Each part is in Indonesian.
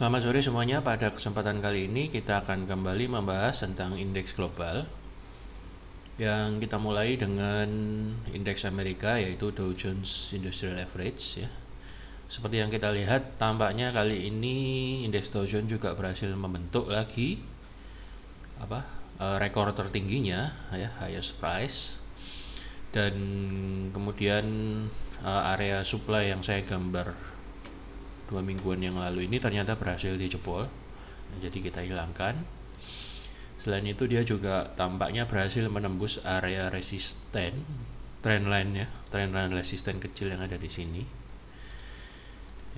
Selamat sore semuanya. Pada kesempatan kali ini kita akan kembali membahas tentang indeks global, yang kita mulai dengan indeks Amerika, yaitu Dow Jones Industrial Average ya. Seperti yang kita lihat, tampaknya kali ini indeks Dow Jones juga berhasil membentuk lagi rekor tertingginya ya, highest price. Dan kemudian area supply yang saya gambar 2 mingguan yang lalu ini ternyata berhasil dijebol, jadi kita hilangkan. Selain itu dia juga tampaknya berhasil menembus area resisten, trendline ya, trendline resisten kecil yang ada di sini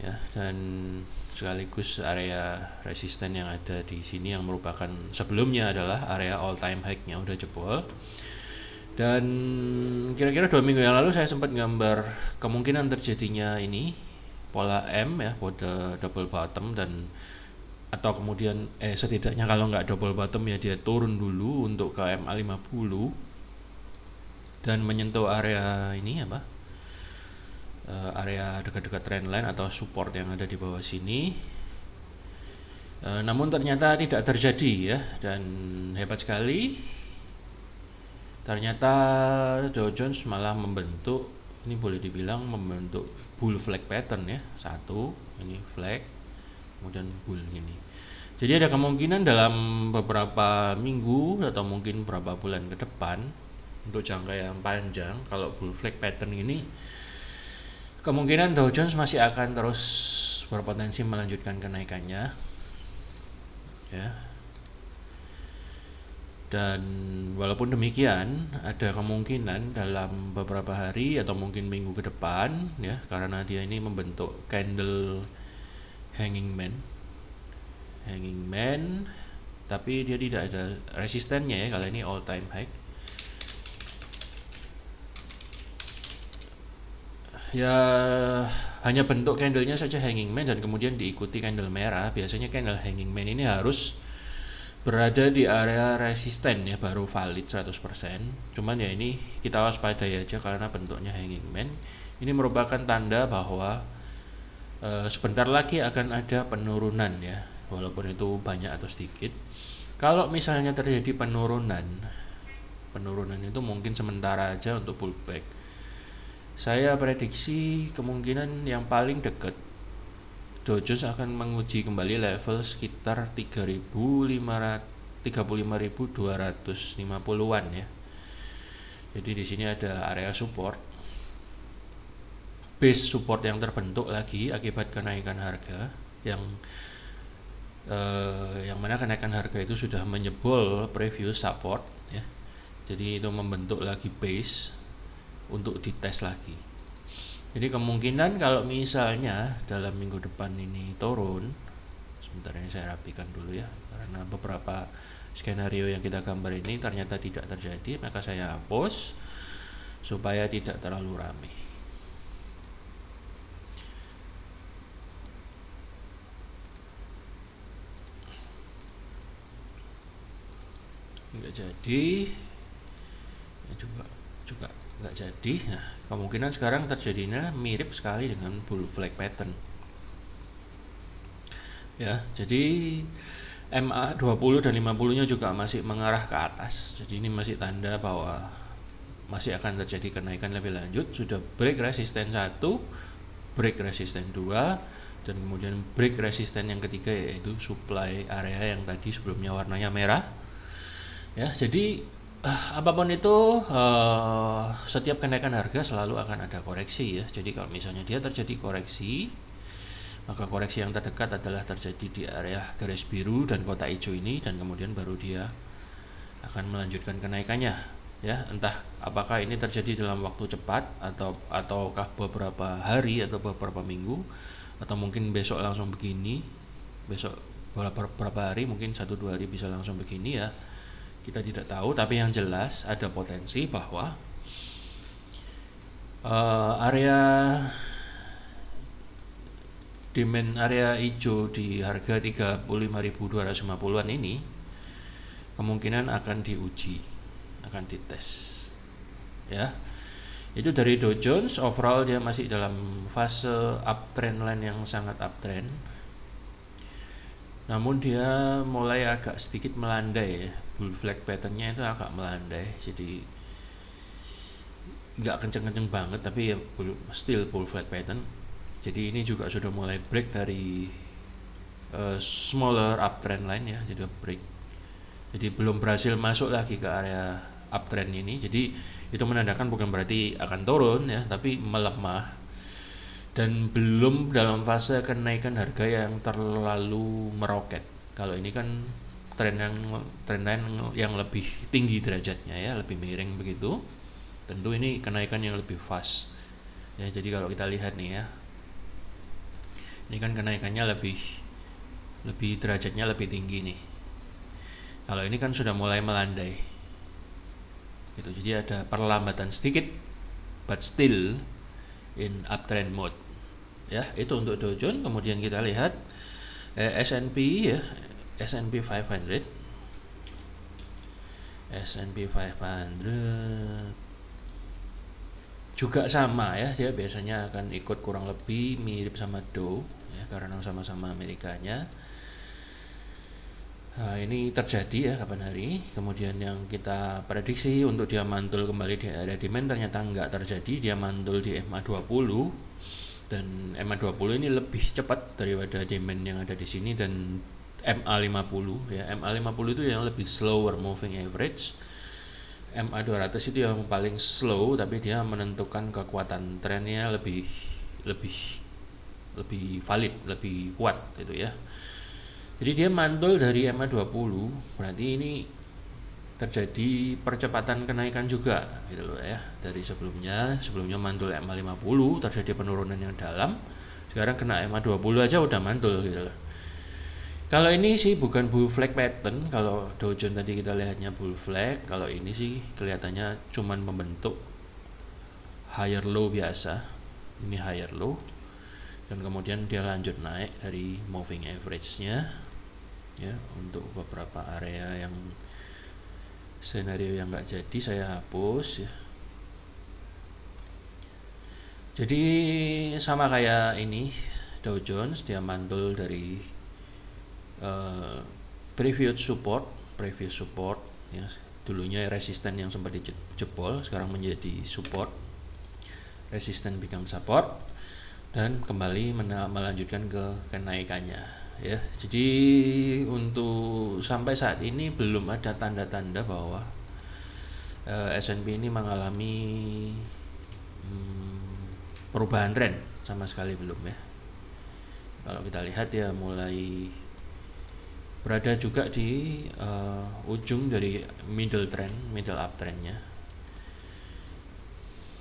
ya, dan sekaligus area resisten yang ada di sini yang merupakan sebelumnya adalah area all time high-nya udah jebol. Dan kira-kira 2 minggu yang lalu saya sempat gambar kemungkinan terjadinya ini pola M ya, pada double bottom, dan atau kemudian setidaknya kalau nggak double bottom ya dia turun dulu untuk ke MA50 dan menyentuh area ini area dekat-dekat trendline atau support yang ada di bawah sini. Namun ternyata tidak terjadi ya, dan hebat sekali, ternyata Dow Jones malah membentuk, ini boleh dibilang membentuk bull flag pattern ya. Satu, ini flag, kemudian bull ini. Jadi ada kemungkinan dalam beberapa minggu atau mungkin beberapa bulan ke depan, untuk jangka yang panjang, kalau bull flag pattern ini, kemungkinan Dow Jones masih akan terus berpotensi melanjutkan kenaikannya ya. Dan walaupun demikian, ada kemungkinan dalam beberapa hari atau mungkin minggu ke depan ya, karena dia ini membentuk candle hanging man, tapi dia tidak ada resistennya ya, kalau ini all time high ya, hanya bentuk candlenya saja hanging man dan kemudian diikuti candle merah. Biasanya candle hanging man ini harus berada di area resisten ya, baru valid 100%. Cuman ya ini kita waspadai aja karena bentuknya hanging man. Ini merupakan tanda bahwa sebentar lagi akan ada penurunan ya, walaupun itu banyak atau sedikit. Kalau misalnya terjadi penurunan itu mungkin sementara aja untuk pullback. Saya prediksi kemungkinan yang paling dekat Dow Jones akan menguji kembali level sekitar 35.250-an ya. Jadi di sini ada area support, base support yang terbentuk lagi akibat kenaikan harga yang mana kenaikan harga itu sudah menyebol previous support ya. Jadi itu membentuk lagi base untuk dites lagi. Jadi kemungkinan kalau misalnya dalam minggu depan ini turun, sebentar ini saya rapikan dulu ya, karena beberapa skenario yang kita gambar ini ternyata tidak terjadi, maka saya hapus supaya tidak terlalu ramai. Enggak jadi, ya juga nggak jadi. Nah, kemungkinan sekarang terjadinya mirip sekali dengan bull flag pattern ya. Jadi MA20 dan 50 nya juga masih mengarah ke atas, jadi ini masih tanda bahwa masih akan terjadi kenaikan lebih lanjut. Sudah break resisten 1, break resisten 2, dan kemudian break resisten yang ketiga, yaitu supply area yang tadi sebelumnya warnanya merah ya. Jadi apapun itu, setiap kenaikan harga selalu akan ada koreksi ya. Jadi kalau misalnya dia terjadi koreksi, maka koreksi yang terdekat adalah terjadi di area garis biru dan kotak hijau ini, dan kemudian baru dia akan melanjutkan kenaikannya ya. Entah apakah ini terjadi dalam waktu cepat ataukah beberapa hari atau beberapa minggu, atau mungkin besok langsung begini, besok beberapa hari, mungkin 1-2 hari bisa langsung begini ya, kita tidak tahu. Tapi yang jelas ada potensi bahwa area demand, area hijau di harga 35.250-an ini kemungkinan akan diuji, akan dites ya. Itu dari Dow Jones. Overall dia masih dalam fase uptrend line yang sangat uptrend. namun dia mulai agak sedikit melandai ya. Bull flag patternnya itu agak melandai, jadi nggak kenceng-kenceng banget, tapi ya still bull flag pattern. Jadi ini juga sudah mulai break dari smaller uptrend line ya, jadi break. Jadi belum berhasil masuk lagi ke area uptrend ini. Jadi itu menandakan bukan berarti akan turun ya, tapi melemah dan belum dalam fase kenaikan harga yang terlalu meroket. Kalau ini kan tren line yang lebih tinggi derajatnya ya, lebih miring begitu. Tentu ini kenaikan yang lebih fast. Ya, jadi kalau kita lihat nih ya, ini kan kenaikannya lebih derajatnya lebih tinggi nih. Kalau ini kan sudah mulai melandai gitu, jadi ada perlambatan sedikit but still in uptrend mode ya. Itu untuk Dow Jones. Kemudian kita lihat S&P ya, S&P 500 juga sama ya, dia biasanya akan ikut kurang lebih mirip sama Dow ya, karena sama-sama Amerikanya. Nah, ini terjadi ya kapan hari. Kemudian yang kita prediksi untuk dia mantul kembali di area demand ternyata nggak terjadi, dia mantul di MA20 dan MA20 ini lebih cepat daripada demand yang ada di sini, dan MA50 ya, MA50 itu yang lebih slower moving average. MA200 itu yang paling slow, tapi dia menentukan kekuatan trennya lebih valid, lebih kuat gitu ya. Jadi dia mantul dari MA20, berarti ini terjadi percepatan kenaikan juga gitu loh ya. Dari sebelumnya mantul MA50, terjadi penurunan yang dalam, sekarang kena MA20 aja udah mantul gitu loh. Kalau ini sih bukan bull flag pattern. Kalau Dow Jones tadi kita lihatnya bull flag, kalau ini sih kelihatannya cuman membentuk higher low biasa. Ini higher low, dan kemudian dia lanjut naik dari moving average-nya ya. Untuk beberapa area yang skenario yang nggak jadi saya hapus ya. Jadi sama kayak ini Dow Jones, dia mantul dari previous support ya, dulunya resisten yang sempat dijebol sekarang menjadi support, resisten become support, dan kembali melanjutkan ke kenaikannya ya. Jadi untuk sampai saat ini belum ada tanda-tanda bahwa S&P ini mengalami perubahan tren, sama sekali belum ya. Kalau kita lihat ya mulai berada juga di ujung dari middle uptrendnya.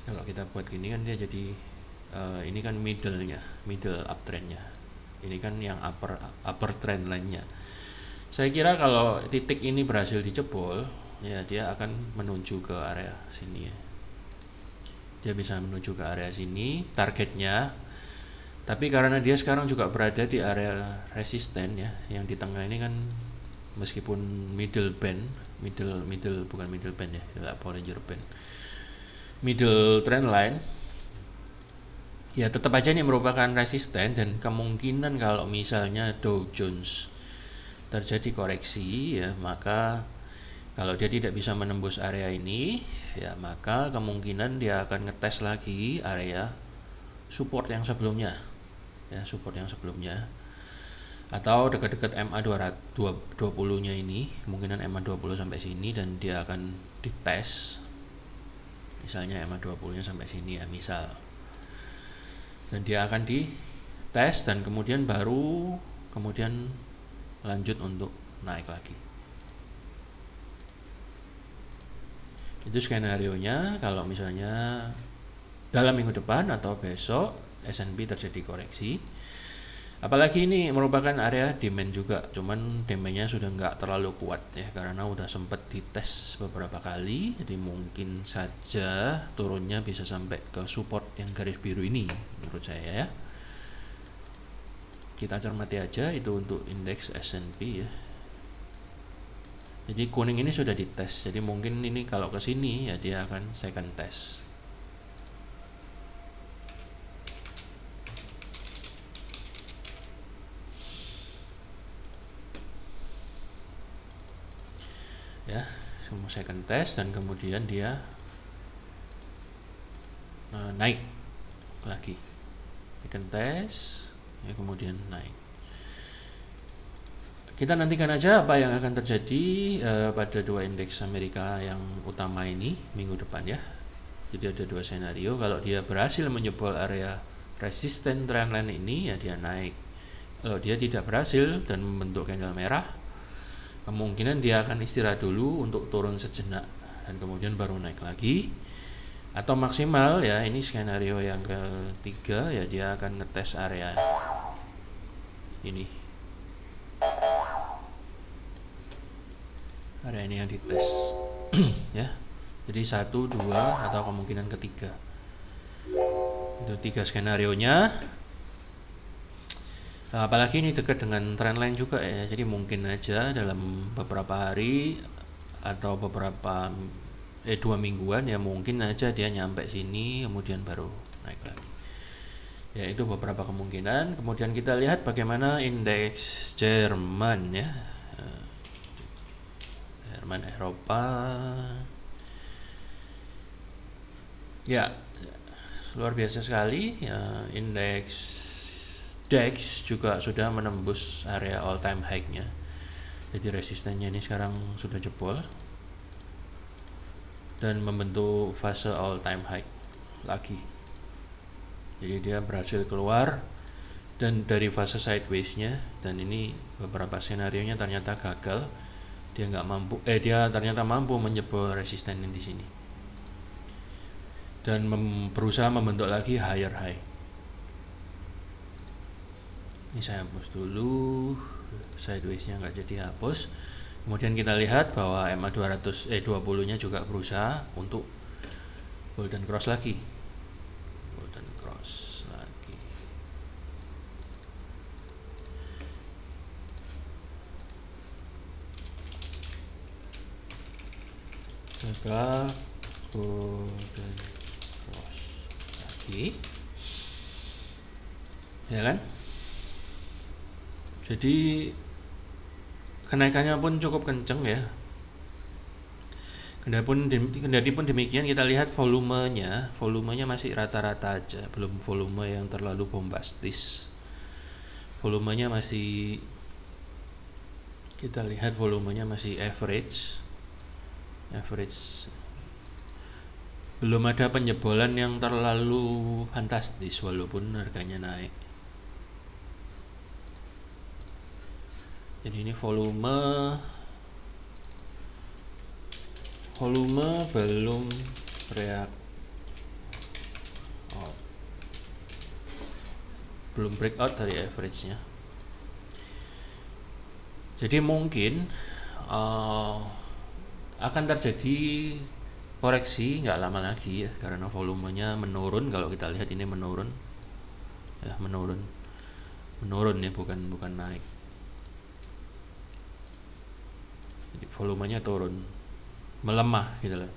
Kalau kita buat gini kan dia jadi ini kan middle uptrendnya. Ini kan yang upper trend line-nya. Saya kira kalau titik ini berhasil dijebol ya, dia akan menuju ke area sini ya. Dia bisa menuju ke area sini targetnya. Tapi karena dia sekarang juga berada di area resisten ya, yang di tengah ini kan meskipun middle band, bukan middle band ya, Bollinger Band, middle trend line, ya tetap aja ini merupakan resisten. Dan kemungkinan kalau misalnya Dow Jones terjadi koreksi ya, maka kalau dia tidak bisa menembus area ini ya, maka kemungkinan dia akan ngetes lagi area support yang sebelumnya ya, atau dekat-dekat MA20 nya ini, kemungkinan MA20 sampai sini, dan dia akan dites misalnya MA20 nya sampai sini ya misal, dan dia akan dites dan kemudian lanjut untuk naik lagi. Itu skenario nya kalau misalnya dalam minggu depan atau besok S&P terjadi koreksi. Apalagi ini merupakan area demand juga, cuman demandnya sudah nggak terlalu kuat ya, karena udah sempat dites beberapa kali. Jadi mungkin saja turunnya bisa sampai ke support yang garis biru ini menurut saya ya. Kita cermati aja itu untuk indeks S&P ya. Jadi kuning ini sudah dites, jadi mungkin ini kalau ke sini ya dia akan second test. ya, semua second test, dan kemudian dia naik lagi, second test ya, kemudian naik. Kita nantikan aja apa yang akan terjadi pada dua indeks Amerika yang utama ini minggu depan ya. Jadi ada dua senario, kalau dia berhasil menjebol area resisten trendline ini ya dia naik. Kalau dia tidak berhasil dan membentuk candle merah, kemungkinan dia akan istirahat dulu untuk turun sejenak dan kemudian baru naik lagi. Atau maksimal ya, ini skenario yang ketiga ya, dia akan ngetes area ini. Area ini yang dites ya. Jadi 1, 2 atau kemungkinan ketiga. Itu 3 skenario-nya. Nah, apalagi ini dekat dengan trendline juga ya. Jadi mungkin aja dalam beberapa hari atau beberapa 2 mingguan ya, mungkin aja dia nyampe sini kemudian baru naik lagi. Ya, itu beberapa kemungkinan. Kemudian kita lihat bagaimana indeks Jerman ya. Jerman Eropa. Ya, luar biasa sekali ya, indeks DAX juga sudah menembus area all time high-nya. Jadi resistennya ini sekarang sudah jebol dan membentuk fase all time high lagi. Jadi dia berhasil keluar dan dari fase sideways-nya, dan ini beberapa skenario-nya ternyata gagal. Dia ternyata mampu menjebol resisten di sini dan berusaha membentuk lagi higher high. Ini saya hapus dulu, sideways-nya nggak jadi hapus. Kemudian kita lihat bahwa MA 20 nya juga berusaha untuk golden cross lagi. Golden cross lagi. Tegak golden cross lagi. Ya kan? Jadi kenaikannya pun cukup kenceng ya. Kendati pun demikian, kita lihat volumenya masih rata-rata aja, belum volume yang terlalu bombastis. Volumenya masih, kita lihat volumenya masih average. Belum ada penjebolan yang terlalu fantastis walaupun harganya naik. Jadi ini volume belum belum breakout dari average-nya. Jadi mungkin akan terjadi koreksi nggak lama lagi ya, karena volumenya menurun. Kalau kita lihat ini menurun ya, menurun ya, bukan naik. Jadi volumenya turun, melemah gitu loh.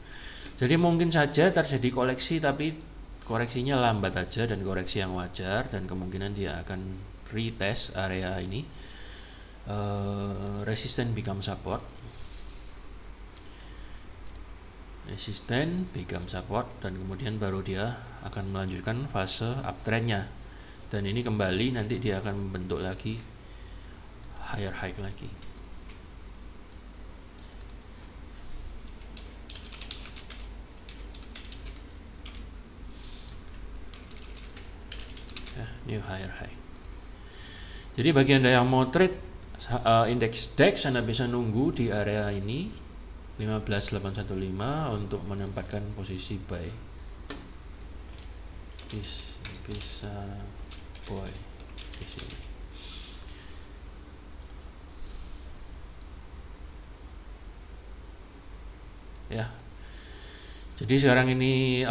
Jadi mungkin saja terjadi koleksi, tapi koreksinya lambat aja dan koreksi yang wajar, dan kemungkinan dia akan retest area ini, resisten become support, dan kemudian baru dia akan melanjutkan fase uptrendnya, dan ini kembali nanti dia akan membentuk lagi higher high lagi. New higher high. Jadi bagi Anda yang mau trade indeks DAX, Anda bisa nunggu di area ini 15815 untuk menempatkan posisi buy. Bisa buy di sini. Ya. Jadi sekarang ini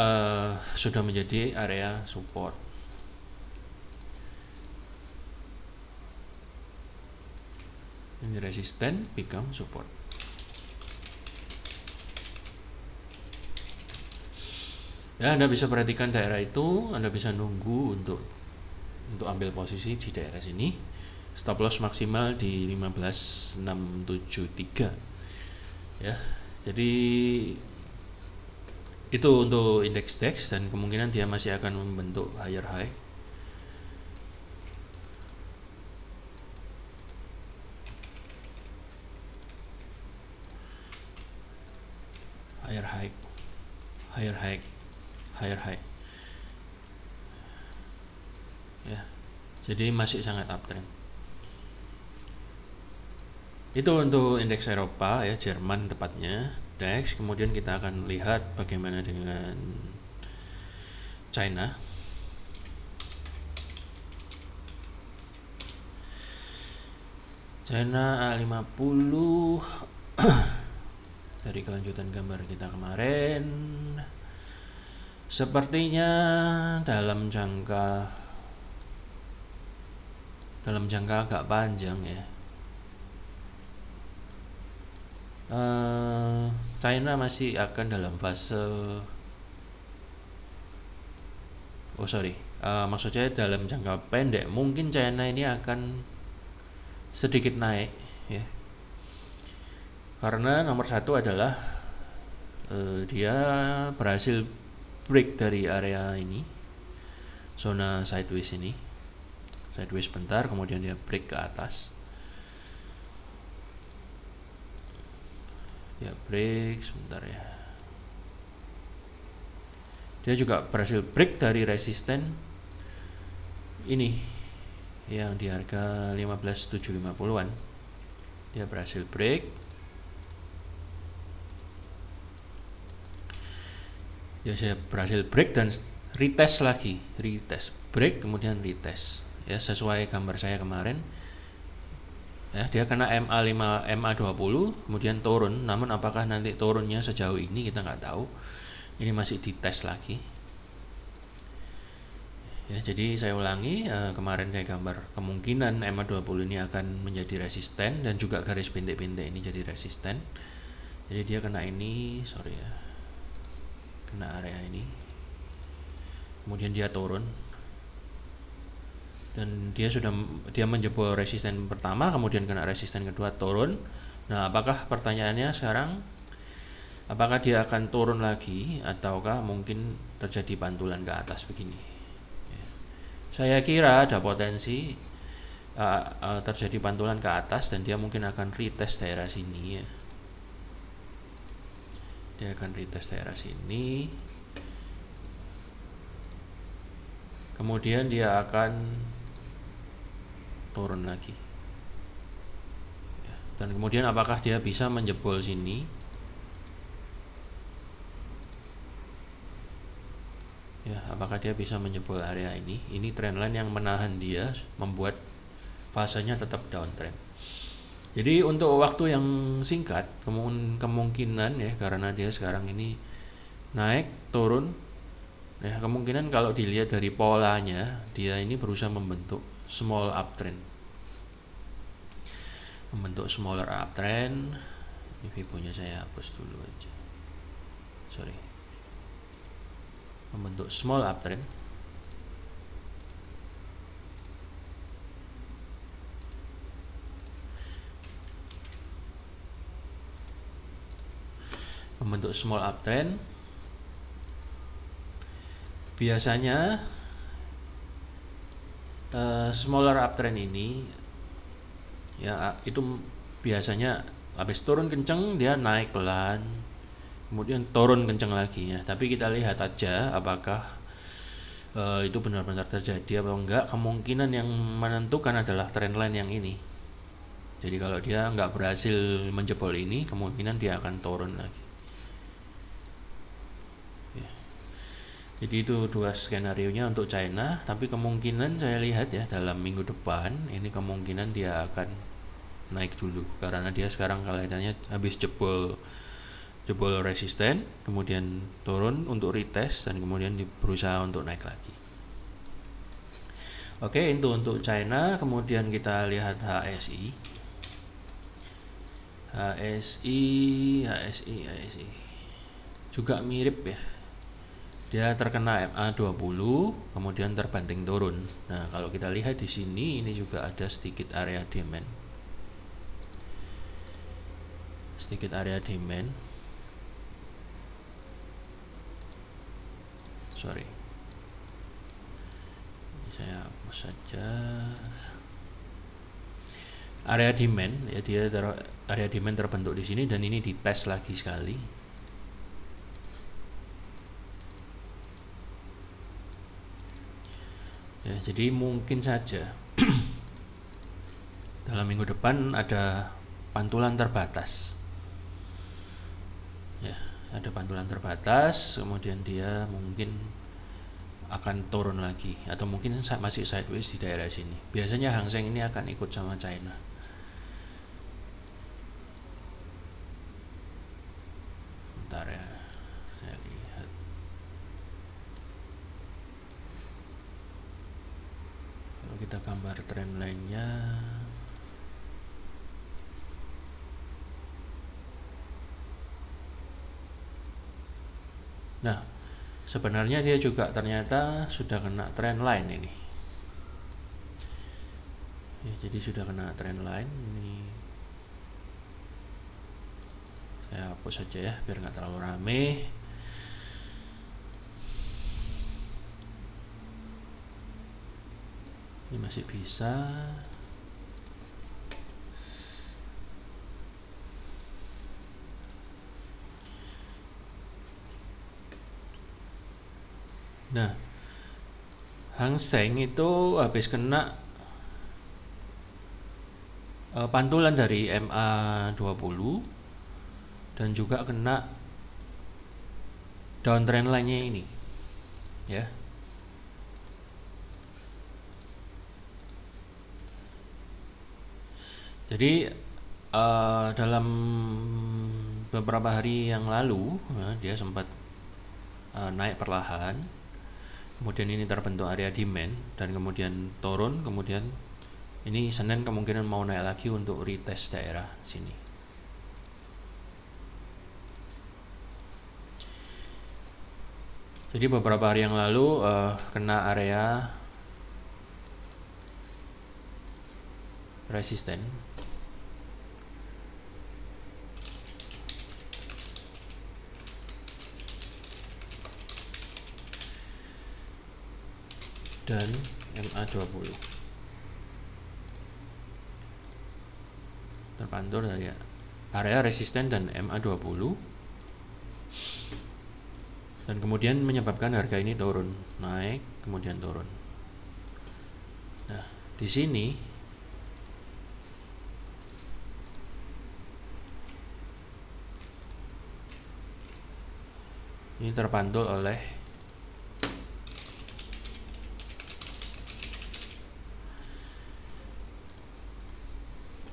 sudah menjadi area support. Ini resisten become support. Ya, Anda bisa perhatikan daerah itu, Anda bisa nunggu untuk ambil posisi di daerah sini. Stop loss maksimal di 15673. ya. Jadi itu untuk indeks DAX, dan kemungkinan dia masih akan membentuk higher high. Higher high ya. Jadi masih sangat uptrend. Itu untuk indeks Eropa ya, Jerman tepatnya, DAX. Kemudian kita akan lihat bagaimana dengan China. China A50 dari kelanjutan gambar kita kemarin, sepertinya dalam jangka agak panjang ya, China masih akan dalam fase maksudnya dalam jangka pendek mungkin China ini akan sedikit naik ya, karena nomor satu adalah dia berhasil break dari area ini, zona sideways ini, sideways bentar, kemudian dia break ke atas, ya break sebentar ya, dia juga berhasil break dari resisten ini yang di harga 15.750-an, dia berhasil break. Ya, saya berhasil break dan retest lagi, break kemudian retest ya, sesuai gambar saya kemarin ya. Dia kena MA20 kemudian turun, namun apakah nanti turunnya sejauh ini kita nggak tahu, ini masih dites lagi ya. Jadi saya ulangi, kemarin saya gambar kemungkinan MA20 ini akan menjadi resisten dan juga garis bintik-bintik ini jadi resisten. Jadi dia kena ini, kena area ini, kemudian dia turun dan dia menjebol resisten pertama, kemudian kena resisten kedua, turun. Nah, apakah pertanyaannya sekarang, apakah dia akan turun lagi ataukah mungkin terjadi pantulan ke atas begini ya. Saya kira ada potensi terjadi pantulan ke atas dan dia mungkin akan retest daerah sini ya. Dia akan retest daerah sini, kemudian dia akan turun lagi ya. Dan kemudian apakah dia bisa menjebol sini ya, apakah dia bisa menjebol area ini trendline yang menahan dia, membuat fasenya tetap downtrend. Jadi untuk waktu yang singkat kemungkinan ya, karena dia sekarang ini naik turun ya, kemungkinan kalau dilihat dari polanya dia ini berusaha membentuk small uptrend, membentuk smaller uptrend. Ini Fibo-nya saya hapus dulu aja, membentuk small uptrend. Membentuk small uptrend biasanya smaller uptrend ini ya, itu biasanya habis turun kenceng dia naik pelan kemudian turun kenceng lagi ya. Tapi kita lihat aja apakah itu benar-benar terjadi apa enggak. Kemungkinan yang menentukan adalah trendline yang ini. Jadi kalau dia nggak berhasil menjebol ini, kemungkinan dia akan turun lagi. Jadi itu dua skenario nya untuk China, tapi kemungkinan saya lihat ya dalam minggu depan ini kemungkinan dia akan naik dulu, karena dia sekarang kelihatannya habis jebol resisten, kemudian turun untuk retest dan kemudian berusaha untuk naik lagi. Oke, itu untuk China. Kemudian kita lihat HSI juga mirip ya. Dia terkena MA20 kemudian terbanting turun. Nah, kalau kita lihat di sini ini juga ada sedikit area demand. sedikit area demand. Sorry, ini saya hapus saja. Area demand ya, area demand terbentuk di sini dan ini dites lagi sekali. Ya, jadi mungkin saja dalam minggu depan ada pantulan terbatas. Ya, ada pantulan terbatas, kemudian dia mungkin akan turun lagi atau mungkin masih sideways di daerah sini. Biasanya Hang Seng ini akan ikut sama China. Bentar ya, saya lihat. Kalau kita gambar trend line-nya, nah sebenarnya dia juga ternyata sudah kena trend line ini ya, jadi sudah kena trend line ini. Saya hapus saja ya biar nggak terlalu rame. Ini masih bisa. Nah, Hang Seng itu habis kena pantulan dari MA20 dan juga kena downtrend line-nya ini ya. Jadi dalam beberapa hari yang lalu ya, dia sempat naik perlahan, kemudian ini terbentuk area demand dan kemudian turun, kemudian ini Senin kemungkinan mau naik lagi untuk retest daerah sini. Jadi beberapa hari yang lalu kena area resisten dan MA20 terpantul dari area resisten dan MA20 dan kemudian menyebabkan harga ini turun, naik kemudian turun. Nah, di sini ini terpantul oleh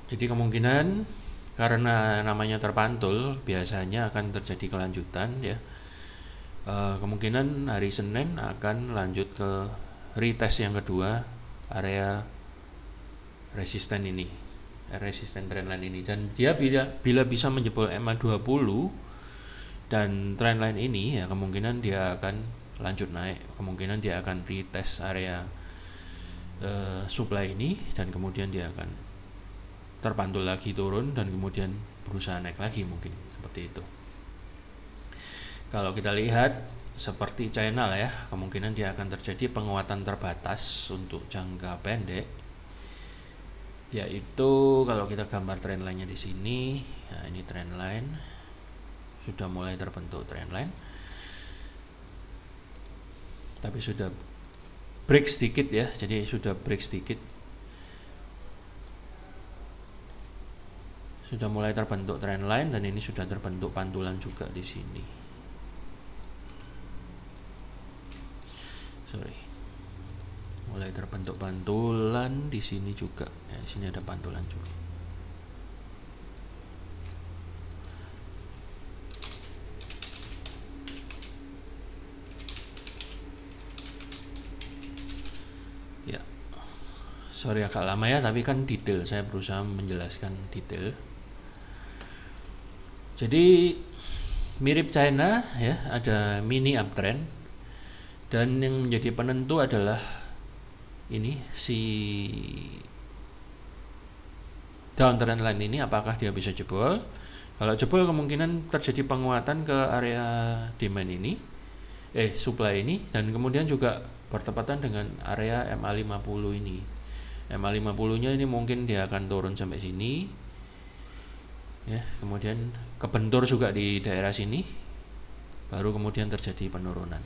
jadi kemungkinan karena namanya terpantul biasanya akan terjadi kelanjutan ya. Kemungkinan hari Senin akan lanjut ke retest yang kedua area resisten ini, resisten trendline ini, dan dia bila bisa menjebol MA20 dan trendline ini ya kemungkinan dia akan lanjut naik, kemungkinan dia akan retest area supply ini dan kemudian dia akan terpantul lagi turun dan kemudian berusaha naik lagi, mungkin seperti itu. Kalau kita lihat seperti China lah ya, kemungkinan dia akan terjadi penguatan terbatas untuk jangka pendek, yaitu kalau kita gambar trend line-nya di sini. Nah, ini trend line sudah mulai terbentuk trend line, tapi sudah break sedikit ya, jadi sudah break sedikit, sudah mulai terbentuk trend line dan ini sudah terbentuk pantulan juga di sini. Mulai terbentuk pantulan di sini juga. Ya, di sini ada pantulan juga. Ya, sorry agak lama ya, tapi kan detail. Saya berusaha menjelaskan detail. Jadi mirip China ya, ada mini uptrend dan yang menjadi penentu adalah ini si downtrend line ini, apakah dia bisa jebol. Kalau jebol kemungkinan terjadi penguatan ke area demand ini, supply ini, dan kemudian juga bertepatan dengan area MA50 ini. MA50-nya ini mungkin dia akan turun sampai sini, ya, kemudian kebentur juga di daerah sini, baru kemudian terjadi penurunan.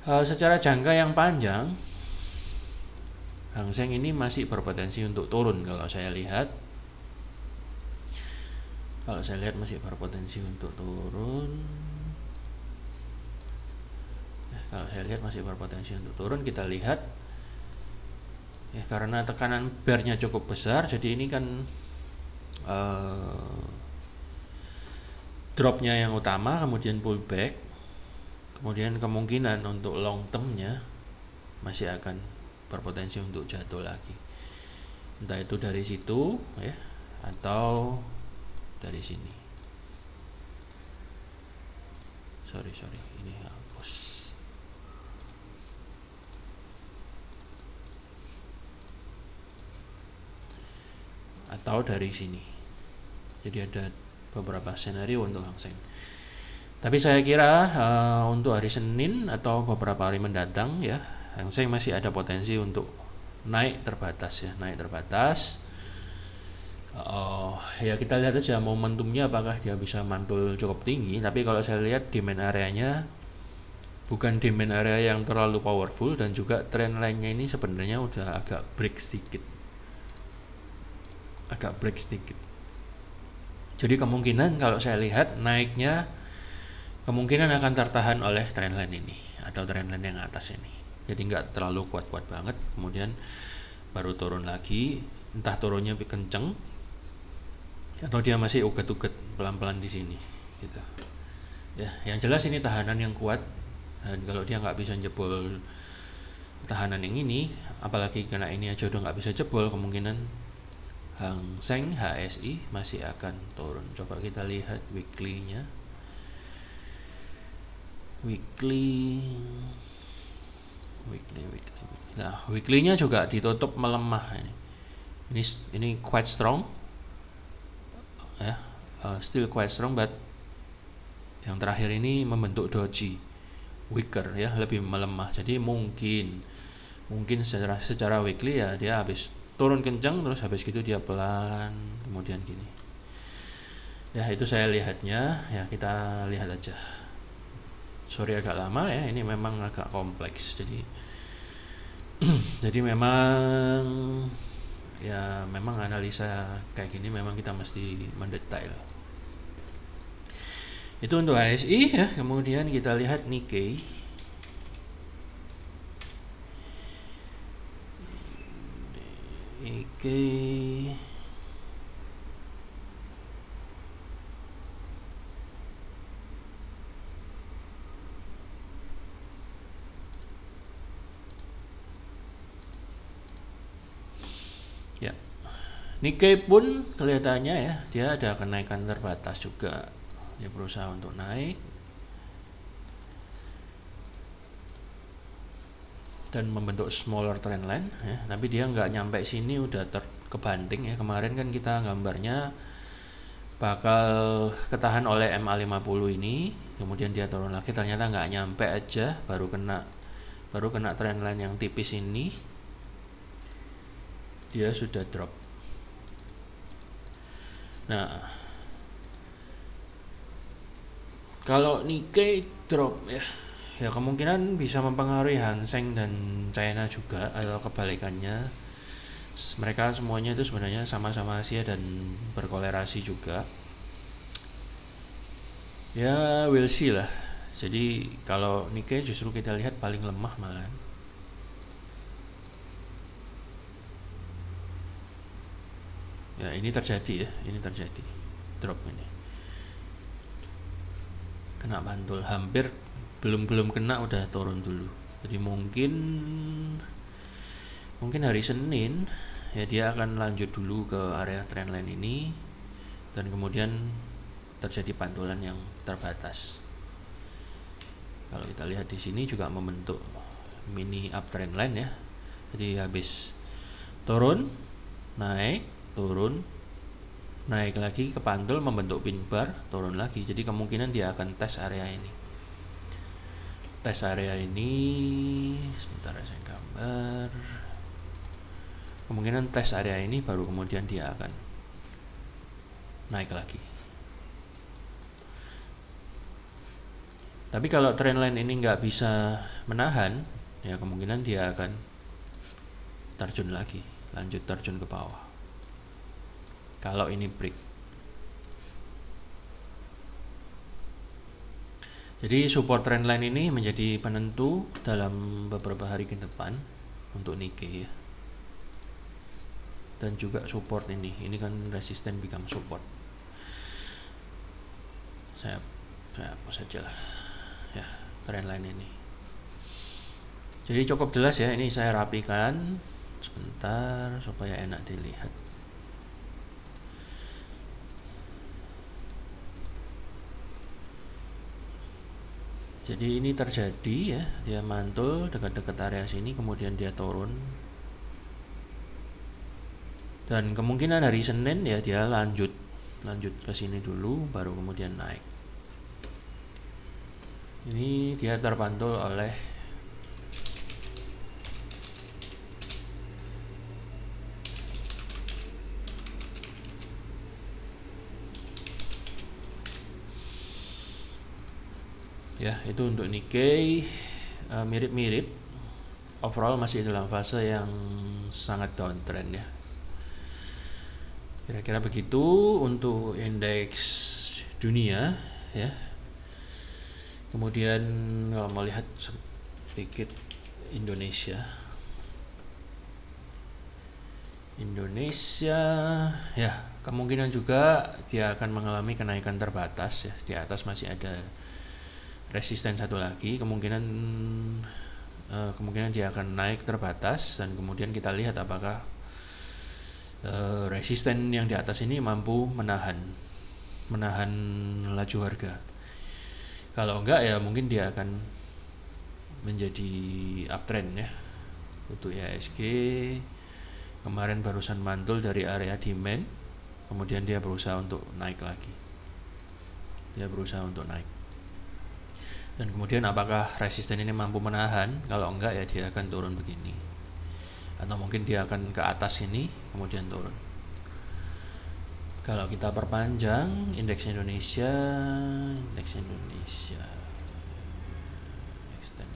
Secara jangka yang panjang, Hang Seng ini masih berpotensi untuk turun kalau saya lihat. Masih berpotensi untuk turun. Kita lihat ya, karena tekanan bear-nya cukup besar, jadi ini kan drop-nya yang utama, kemudian pullback, kemudian kemungkinan untuk long term-nya masih akan berpotensi untuk jatuh lagi, entah itu dari situ ya atau dari sini. Sorry, ini hapus. Atau dari sini. Jadi ada beberapa skenario untuk Hang Seng. Tapi saya kira untuk hari Senin atau beberapa hari mendatang ya, Hang Seng masih ada potensi untuk naik terbatas ya, ya kita lihat aja momentumnya apakah dia bisa mantul cukup tinggi. Tapi kalau saya lihat demand areanya bukan demand area yang terlalu powerful, dan juga trend line-nya ini sebenarnya udah agak break sedikit. Jadi kemungkinan kalau saya lihat naiknya kemungkinan akan tertahan oleh trend line ini atau trend line yang atas ini. Jadi nggak terlalu kuat-kuat banget, kemudian baru turun lagi, entah turunnya kenceng atau dia masih uget-uget pelan-pelan di sini gitu. Ya, yang jelas ini tahanan yang kuat, dan kalau dia nggak bisa jebol tahanan yang ini, apalagi kena ini aja udah nggak bisa jebol, kemungkinan Hang Seng HSI masih akan turun. Coba kita lihat weekly-nya. Nah, weekly-nya juga ditutup melemah ini. Ini quite strong. Ya, still quite strong, but yang terakhir ini membentuk doji, weaker ya, lebih melemah. Jadi mungkin secara weekly ya dia habis turun kencang, terus habis gitu dia pelan, kemudian gini. Ya itu saya lihatnya, ya kita lihat aja. Sorry agak lama ya, ini memang agak kompleks. Jadi memang analisa kayak gini memang kita mesti mendetail. Itu untuk HSI ya. Kemudian kita lihat Nikkei. Ya, Nikkei pun kelihatannya ya dia ada kenaikan terbatas juga, dia berusaha untuk naik dan membentuk smaller trend line ya, tapi dia nggak nyampe sini udah kebanting ya. Kemarin kan kita gambarnya bakal ketahan oleh MA50 ini, kemudian dia turun lagi, ternyata nggak nyampe aja, baru kena trend line yang tipis ini, dia sudah drop. Nah, kalau Nikkei drop ya kemungkinan bisa mempengaruhi Hang Seng dan China juga, atau kebalikannya. Mereka semuanya itu sebenarnya sama-sama Asia dan berkolerasi juga. Ya we'll see lah. Jadi kalau Nikkei justru kita lihat paling lemah malah. Ya ini terjadi drop ini. Kena pantul, hampir belum kena udah turun dulu. Jadi mungkin hari Senin ya dia akan lanjut dulu ke area trendline ini, dan kemudian terjadi pantulan yang terbatas. Kalau kita lihat di sini juga membentuk mini uptrend line ya. Jadi habis turun, naik, turun, naik lagi ke pantul membentuk pin bar, turun lagi. Jadi kemungkinan dia akan tes area ini. Tes area ini, sebentar saya gambar. Kemungkinan tes area ini baru kemudian dia akan naik lagi. Tapi kalau trendline ini nggak bisa menahan, ya kemungkinan dia akan terjun lagi, lanjut terjun ke bawah. Kalau ini break. Jadi support trendline ini menjadi penentu dalam beberapa hari ke depan untuk Nikkei ya. Dan juga support ini kan resisten become support. Saya hapus saja lah ya trendline ini. Jadi cukup jelas ya, ini saya rapikan sebentar supaya enak dilihat. Jadi ini terjadi ya, dia mantul dekat-dekat area sini, kemudian dia turun. Dan kemungkinan hari Senin ya dia lanjut ke sini dulu, baru kemudian naik. Ini dia terpantul oleh ya, itu untuk Nikkei mirip-mirip. Overall masih dalam fase yang sangat downtrend ya. Kira-kira begitu untuk indeks dunia ya. Kemudian kalau mau lihat sedikit Indonesia ya, kemungkinan juga dia akan mengalami kenaikan terbatas ya. Di atas masih ada resisten satu lagi, kemungkinan dia akan naik terbatas, dan kemudian kita lihat apakah resisten yang di atas ini mampu menahan laju harga. Kalau enggak ya mungkin dia akan menjadi uptrend ya. Untuk IHSG kemarin barusan mantul dari area demand, kemudian dia berusaha untuk naik lagi. Dan kemudian apakah resisten ini mampu menahan? Kalau enggak ya dia akan turun begini. Atau mungkin dia akan ke atas ini kemudian turun. Kalau kita perpanjang indeks Indonesia extend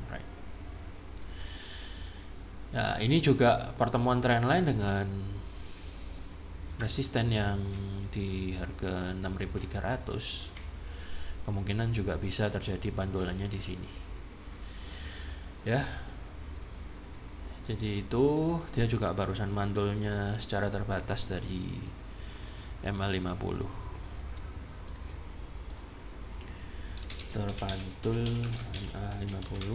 right. Ya, ini juga pertemuan trendline dengan resisten yang di harga 6.300. Kemungkinan juga bisa terjadi pantulannya di sini. Ya. Jadi itu dia juga barusan mantulnya secara terbatas dari MA50. Terpantul MA50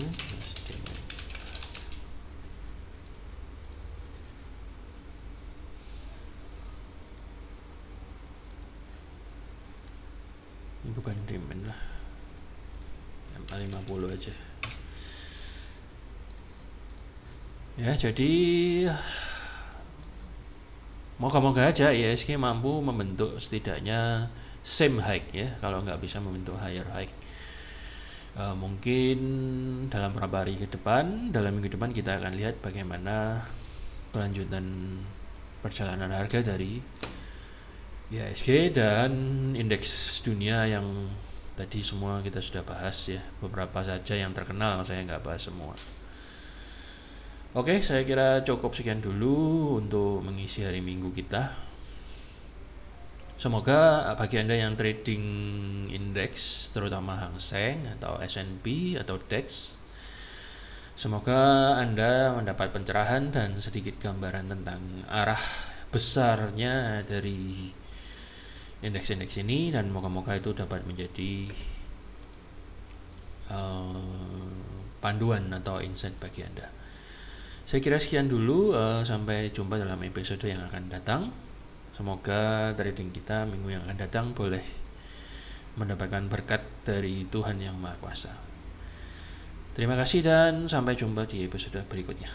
ini bukan demand lah, MA50 aja ya. Jadi moga-moga aja IHSG mampu membentuk setidaknya same high ya, kalau nggak bisa membentuk higher high. Mungkin dalam beberapa hari ke depan, dalam minggu depan kita akan lihat bagaimana kelanjutan perjalanan harga dari IHSG dan indeks dunia yang tadi semua kita sudah bahas ya. Beberapa saja yang terkenal, saya nggak bahas semua. Oke, saya kira cukup sekian dulu untuk mengisi hari Minggu kita. Semoga bagi Anda yang trading indeks, terutama Hang Seng atau S&P atau DAX, semoga Anda mendapat pencerahan dan sedikit gambaran tentang arah besarnya dari indeks-indeks ini, dan moga-moga itu dapat menjadi panduan atau insight bagi Anda. Saya kira sekian dulu, sampai jumpa dalam episode yang akan datang. Semoga trading kita minggu yang akan datang boleh mendapatkan berkat dari Tuhan Yang Maha Kuasa. Terima kasih dan sampai jumpa di episode berikutnya.